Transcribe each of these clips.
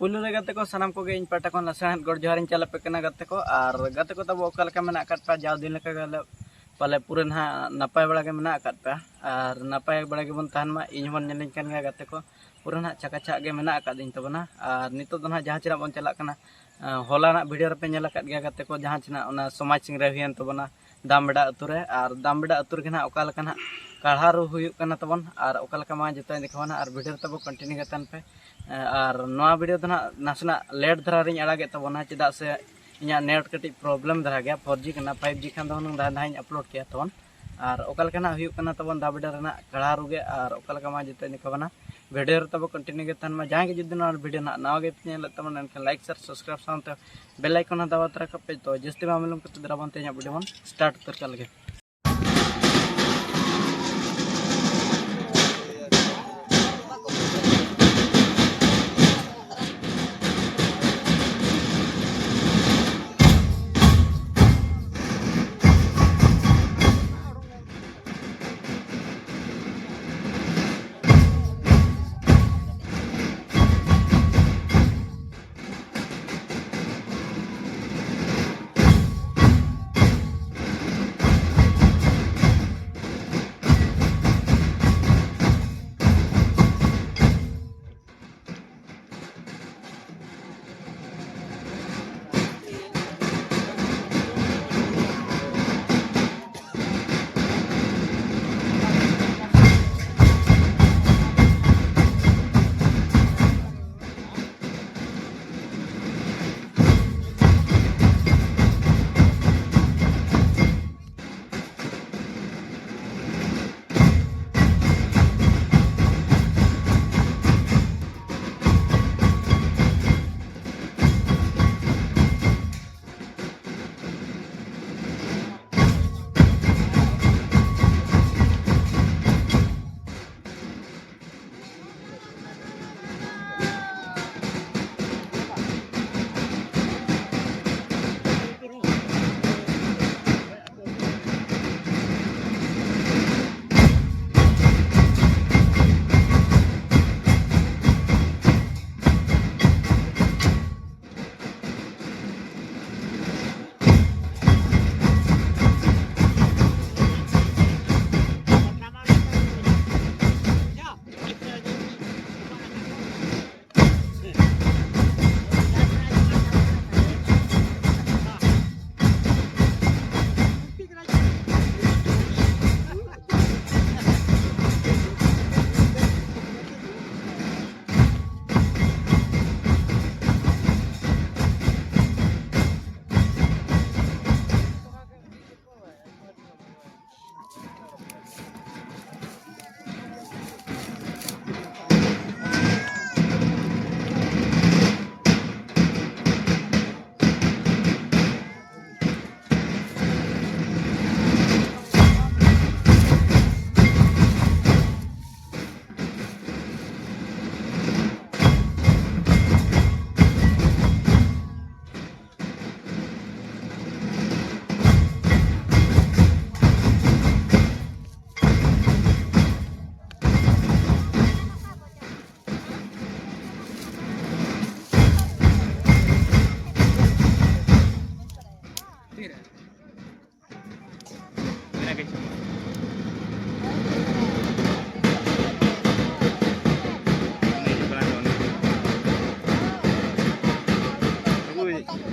पुलु रे गाते को सानाम को गे इन पाटा को नसेन गोड़ जोहारिन चला पे कना गाते को तब ओका लेका मेना काट पा जाव दिन लेका गले पाले पूरे ना नपाय बड़ा के मेना काट पे और नपाय बड़ा के बन तहन मा इन हन नेलिन कान गे गाते को पूरे ना चकाचा गे मेना काट दिन तबना और नितो दो ना जहां चिना बन चला कना होला ना वीडियो रे पे नेला काट गे गाते को जहां चिना ओना समाज सिंह रे हियन तबना दामबेड़ा अतु रे और दामबेड़ा अतु रे ना ओका लेका ना काढ़ा रू हुयुक कना तबन और ओका लेका मा जतो देखवाना और वीडियो तब कंटिन्यू गतन पे और नवा वीडियो तो ना नासना लेट धरा रिंग अड़ागे तबना चेदा से इना नेट कटी प्रॉब्लम धरा गया 4G कना 5G खान दो नंग दाइन अपलोड किया तबन और ओका लेका ना हुयुक कना तबन दाबेड़ा रेना काढ़ा रुगे और ओका लेका मा जतो देखवाना वीडियो तब कंटिन्यू गतन मा जहां के जुदी ना वीडियो ना नवा गे नेल तबन एनके like share subscribe sound bell icon दबा तरा कपे तो जस्ती मामलम कत दराबन तेया वीडियो बन स्टार्ट कर लगे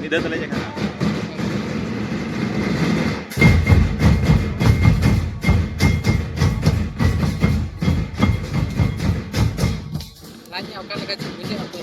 इधर चले जाएगा लाइन ओका लगा बुझे और